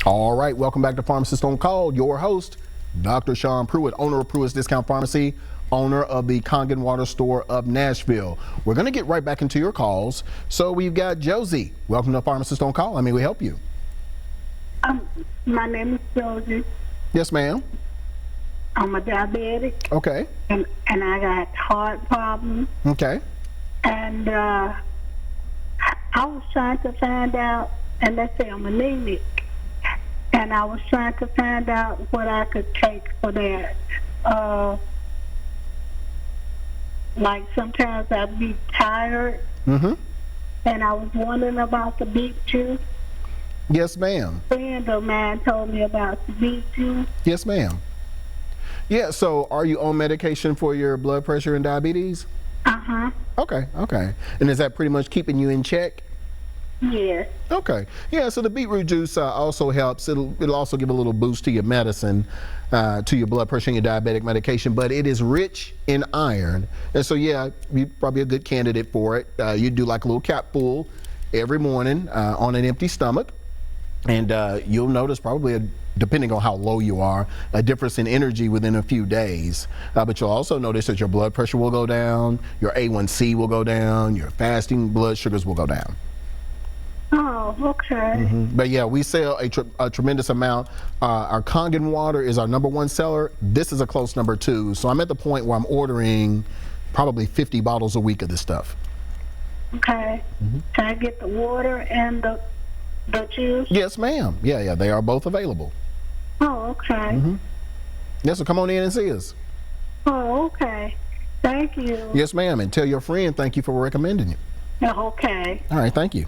All right, welcome back to Pharmacist on Call. Your host, Dr. Shawn Pruitt, owner of Pruitt's Discount Pharmacy, owner of the Kangen Water Store of Nashville. We're going to get right back into your calls. So we've got Josie. Welcome to Pharmacist on Call. How may we help you? My name is Josie. Yes, ma'am. I'm a diabetic. Okay. And I got heart problems. Okay. And I was trying to find out, and they say I'm anemic. And I was trying to find out what I could take for that. Like sometimes I'd be tired. Mm-hmm. And I was wondering about the beet juice. Yes, ma'am. A friend of mine told me about the beet juice. Yes, ma'am. Yeah, so are you on medication for your blood pressure and diabetes? Uh-huh. Okay, okay. And is that pretty much keeping you in check? Yes. Okay. Yeah, so the beetroot juice also helps. It'll also give a little boost to your medicine, to your blood pressure and your diabetic medication, but it is rich in iron. And so, yeah, you're probably a good candidate for it. You do like a little capful every morning on an empty stomach. And you'll notice probably, depending on how low you are, a difference in energy within a few days. But you'll also notice that your blood pressure will go down, your A1C will go down, your fasting blood sugars will go down. Oh, okay. Mm-hmm. But yeah, we sell a tremendous amount. Our Kangen water is our #1 seller. This is a close #2. So I'm at the point where I'm ordering probably 50 bottles a week of this stuff. Okay. Mm-hmm. Can I get the water and the juice? Yes, ma'am. Yeah, they are both available. Oh, okay. Mm-hmm. Yeah, so come on in and see us. Oh, okay. Thank you. Yes, ma'am. And tell your friend thank you for recommending you. Oh, okay. All right, thank you.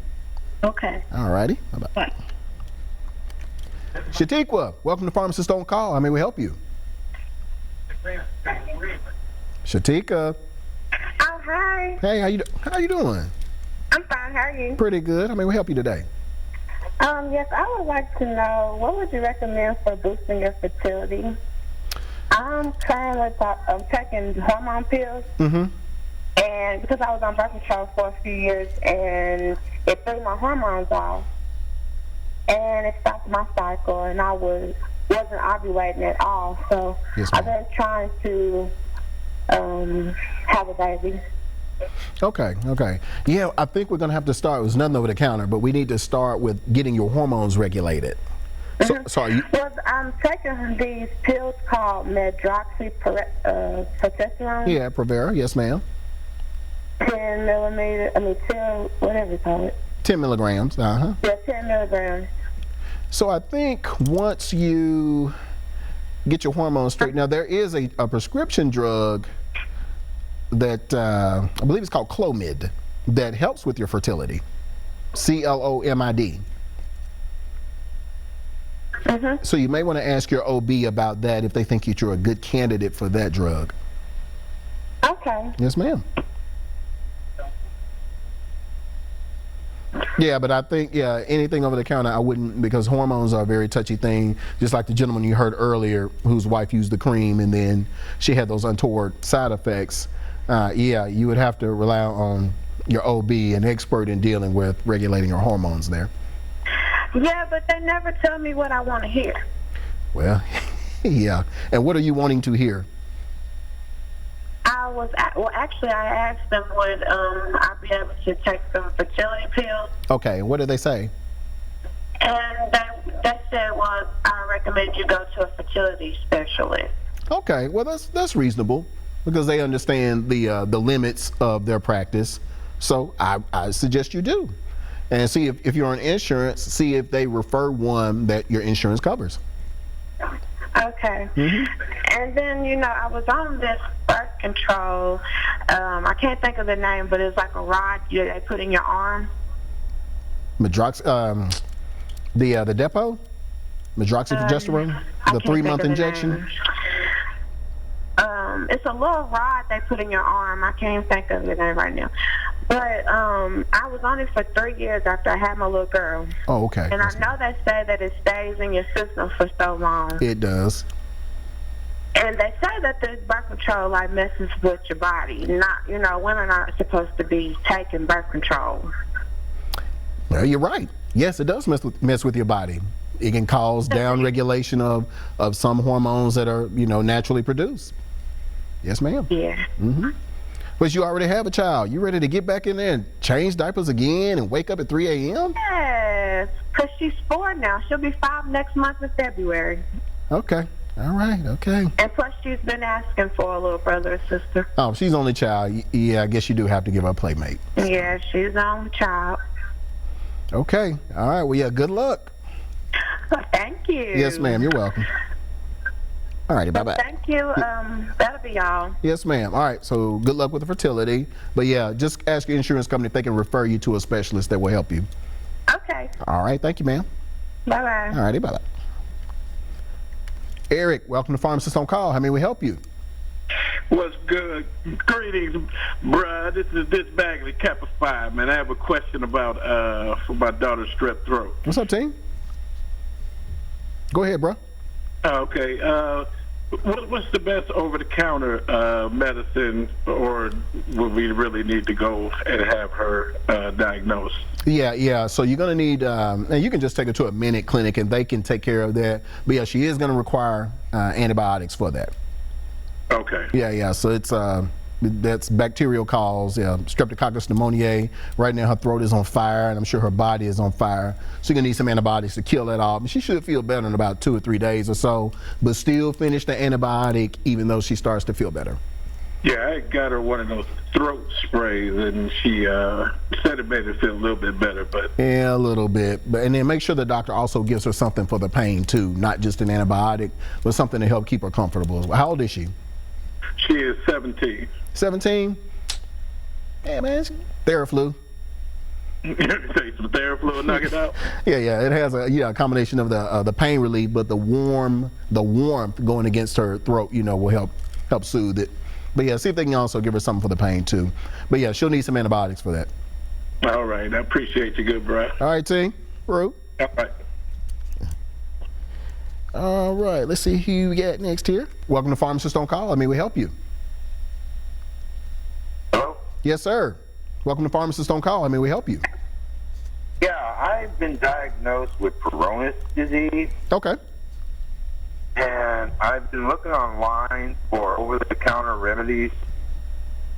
Okay. All righty. Bye-bye. Bye. Shatikwa, welcome to Pharmacist on Call. How may we help you? Shatika. Oh, hi. Hey, how you doing? I'm fine. How are you? Pretty good. How may we help you today? Yes, I would like to know, what would you recommend for boosting your fertility? I'm currently taking hormone pills. Mm-hmm. And because I was on birth control for a few years, and it threw my hormones off, and it stopped my cycle, and I wasn't ovulating at all. So yes, I've been trying to have a baby. Okay. Yeah, I think we're going to have to start with nothing over the counter, but we need to start with getting your hormones regulated. So are you? Well, I'm taking these pills called progesterone. Yeah, Provera. Yes, ma'am. 10 whatever you call it. 10 milligrams. Uh-huh. Yeah, 10 milligrams. So I think once you get your hormones straight, now there is a prescription drug that I believe it's called Clomid that helps with your fertility. Clomid. Mm-hmm. So you may want to ask your OB about that if they think that you're a good candidate for that drug. Okay. Yes, ma'am. Yeah, but I think, anything over the counter, I wouldn't, because hormones are a very touchy thing. Just like the gentleman you heard earlier whose wife used the cream and then she had those untoward side effects. You would have to rely on your OB, an expert in dealing with regulating your hormones there. Yeah, but they never tell me what I want to hear. Well, yeah. And what are you wanting to hear? Actually, I asked them would I be able to take some fertility pills. Okay, what did they say? And they said, well, I recommend you go to a fertility specialist. Okay, well that's reasonable because they understand the limits of their practice. So I suggest you do, and see if you're on insurance. See if they refer one that your insurance covers. Okay. Mm-hmm. And then, I was on this birth control. I can't think of the name, but it's like a rod they put in your arm. The depot? Medroxyprogesterone? The 3-month injection? It's a little rod they put in your arm. I can't think of the name right now. But I was on it for 3 years after I had my little girl. Oh, okay. And I know they say that it stays in your system for so long. It does. And they say that the birth control messes with your body. Not, women aren't supposed to be taking birth control. Well, you're right. Yes, it does mess with your body. it can cause down regulation of some hormones that are, naturally produced. Yes, ma'am. Yeah. But you already have a child. You ready to get back in there and change diapers again and wake up at 3 a.m.? Yes, because she's 4 now. She'll be 5 next month in February. Okay. All right. Okay. And plus, she's been asking for a little brother or sister. Oh, she's only child. Yeah, I guess you do have to give her a playmate. Yeah, she's on child. Okay. All right. Well, yeah, good luck. Thank you. Yes, ma'am. You're welcome. All righty. Bye-bye. Thank you. That'll be all. Yes, ma'am. All right. So good luck with the fertility. But, yeah, just ask your insurance company if they can refer you to a specialist that will help you. Okay. All right. Thank you, ma'am. Bye-bye. All righty. Bye-bye. Eric, welcome to Pharmacist on Call. How may we help you? What's good? Greetings, bruh. This is this bag of the Kappa 5, man. I have a question about for my daughter's strep throat. What's up, team? Go ahead, bro. Okay. What's the best over-the-counter medicine, or would we really need to go and have her diagnosed? Yeah. So you're going to need, and you can just take her to a Minute Clinic and they can take care of that. But yeah, she is going to require antibiotics for that. Okay. Yeah. So it's that's bacterial cause, Streptococcus pneumoniae. Right now her throat is on fire, and I'm sure her body is on fire. So you're gonna need some antibiotics to kill that off. And she should feel better in about 2 or 3 days or so, but still finish the antibiotic even though she starts to feel better. Yeah, I got her one of those throat sprays, and she said it made her feel a little bit better. But yeah, a little bit. And then make sure the doctor also gives her something for the pain too, not just an antibiotic, but something to help keep her comfortable as well. How old is she? she is 17. 17? Yeah, man, it's Theraflu. Take some Theraflu and knock it out. Yeah, it has a combination of the pain relief, but the warmth going against her throat, will help soothe it. But yeah, see if they can also give her something for the pain too. But yeah, she'll need some antibiotics for that. All right, I appreciate you, good bro. All right, team. Rue. All right. All right, let's see who we got next here. Welcome to Pharmacist on Call. How may we help you? Hello? Yes, sir. Welcome to Pharmacist on Call. How may we help you? Yeah, I've been diagnosed with Peyronie's disease, Okay. and I've been looking online for over-the-counter remedies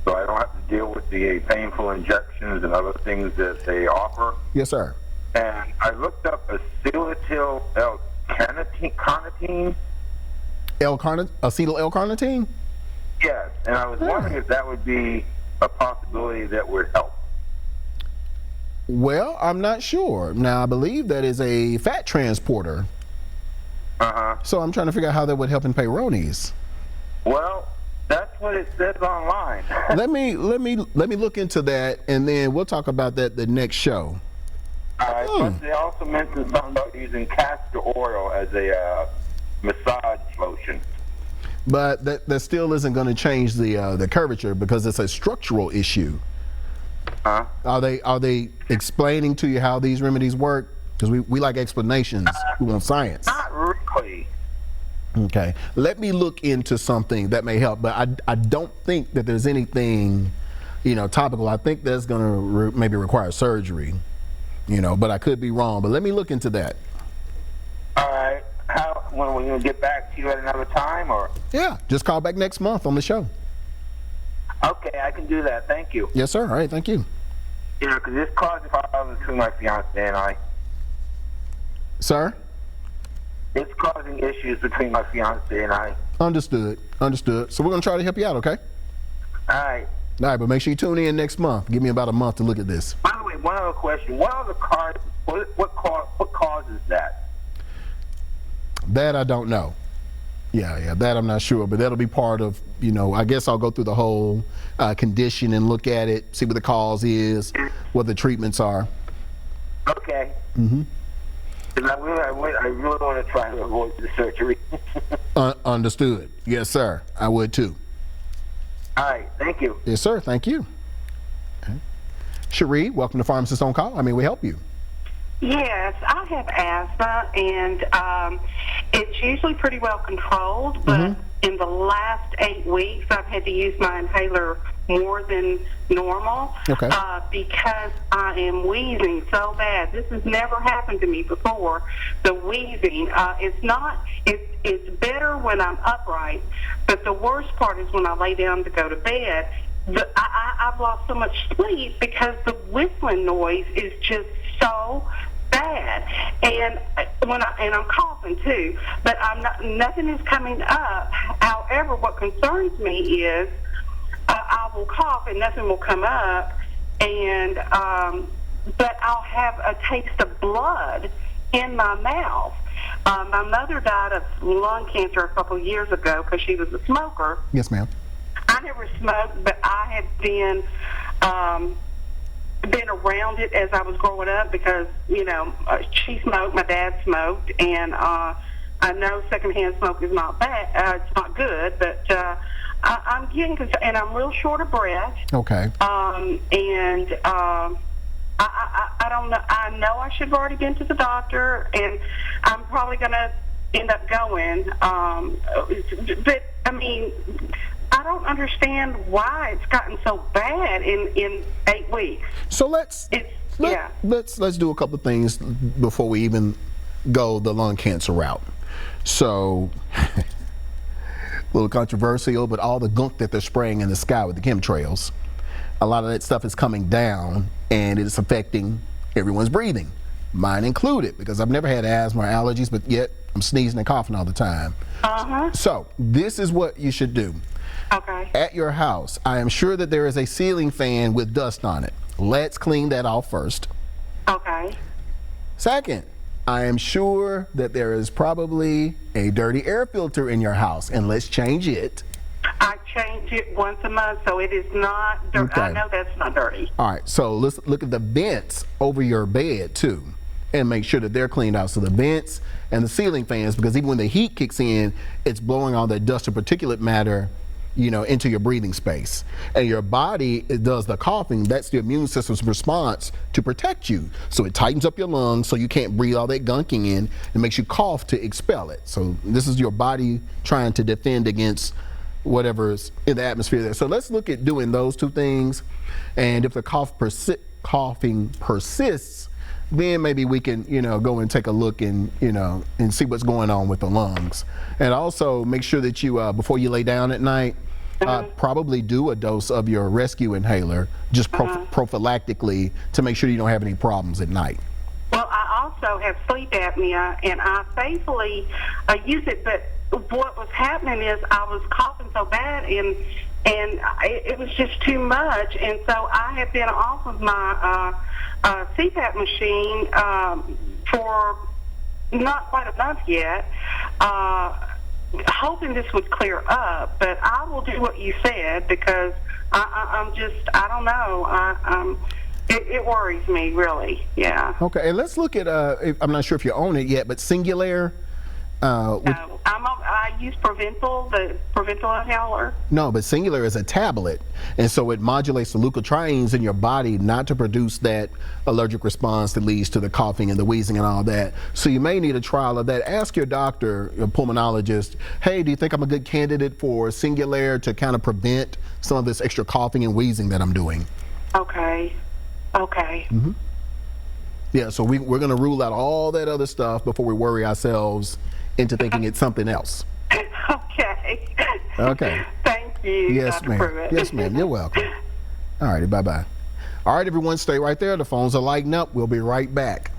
so I don't have to deal with the painful injections and other things that they offer. Yes, sir. And I looked up acetyl L-carnitine. Acetyl L-carnitine? Yes, and I was wondering if that would be a possibility that would help. Well, I'm not sure. Now, I believe that is a fat transporter. Uh-huh. So I'm trying to figure out how that would help in Peyronie's. Well, that's what it says online. Let me look into that, and then we'll talk about that the next show. All right, but they also mentioned something about using castor oil as a massage lotion. But that still isn't going to change the curvature because it's a structural issue. Huh? Are they explaining to you how these remedies work? Because we like explanations. We want science. Not really. Okay. Let me look into something that may help, but I don't think that there's anything, topical. I think that's going to maybe require surgery, but I could be wrong. But let me look into that. All right. When are we going to get back to you at another time, or? Yeah. Just call back next month on the show. Okay, I can do that. Thank you. Yes, sir. All right. Thank you. Yeah, because this caused problems between my fiance and I. Sir? It's causing issues between my fiance and I. Understood. So we're going to try to help you out, okay? All right. All right, but make sure you tune in next month. Give me about a month to look at this. By the way, one other question. What are the causes? What causes that? That I don't know. Yeah, that I'm not sure, but that'll be part of, I guess I'll go through the whole condition and look at it, see what the cause is, what the treatments are. Okay. Mm-hmm. I really want to try to avoid the surgery. Understood. Yes, sir. I would too. All right. Thank you. Yes, sir. Thank you. Okay. Cherie, welcome to Pharmacist on Call. How may we help you? Yes, I have asthma, and it's usually pretty well controlled, but in the last 8 weeks, I've had to use my inhaler more than normal. Okay. Because I am wheezing so bad. This has never happened to me before. The wheezing, it's better when I'm upright, but the worst part is when I lay down to go to bed. I've lost so much sleep because the whistling noise is just so bad, and I'm coughing too, but nothing is coming up. However, what concerns me is I will cough and nothing will come up, and but I'll have a taste of blood in my mouth. My mother died of lung cancer a couple years ago because she was a smoker. Yes, ma'am. I never smoked, but I have been around it as I was growing up because, she smoked, my dad smoked, and I know secondhand smoke is not bad, it's not good, but I'm getting concerned, and I'm real short of breath. Okay. And I don't know. I know I should have already been to the doctor, and I'm probably going to end up going. But, I mean, I don't understand why it's gotten so bad in 8 weeks. So let's do a couple of things before we even go the lung cancer route. So, a little controversial, but all the gunk that they're spraying in the sky with the chemtrails, a lot of that stuff is coming down and it is affecting everyone's breathing, mine included, because I've never had asthma or allergies, but yet I'm sneezing and coughing all the time. So this is what you should do. Okay. At your house, I am sure that there is a ceiling fan with dust on it. Let's clean that off first. Okay. Second, I am sure that there is probably a dirty air filter in your house, and let's change it. I change it once a month, so it is not dirty. Okay. I know that's not dirty. All right, so let's look at the vents over your bed too, and make sure that they're cleaned out. So the vents and the ceiling fans, because even when the heat kicks in, it's blowing all that dust or particulate matter, into your breathing space. And your body, it does the coughing. That's the immune system's response to protect you. So it tightens up your lungs so you can't breathe all that gunking in and makes you cough to expel it. So this is your body trying to defend against whatever's in the atmosphere there. So let's look at doing those two things. And if the coughing persists, then maybe we can, go and take a look and, and see what's going on with the lungs. And also make sure that you, before you lay down at night, probably do a dose of your rescue inhaler, just prophylactically, to make sure you don't have any problems at night. Well, I also have sleep apnea, and I faithfully use it, but what was happening is I was coughing so bad, and it was just too much, and so I have been off of my CPAP machine for not quite a month yet, hoping this would clear up, but I will do what you said because I'm just, I don't know, it worries me, really, yeah. Okay, and let's look at, I'm not sure if you own it yet, but Singulair. No, I use Proventil, the Proventil inhaler. No, but Singulair is a tablet, and so it modulates the leukotrienes in your body not to produce that allergic response that leads to the coughing and the wheezing and all that. So you may need a trial of that. Ask your doctor, your pulmonologist, hey, do you think I'm a good candidate for Singulair to kind of prevent some of this extra coughing and wheezing that I'm doing? Okay. Mm-hmm. Yeah, so we're going to rule out all that other stuff before we worry ourselves into thinking it's something else. Okay. Thank you, Yes, Dr. ma'am. Pruitt. Yes, ma'am. You're welcome. All righty, bye-bye. All right, everyone, stay right there. The phones are lighting up. We'll be right back.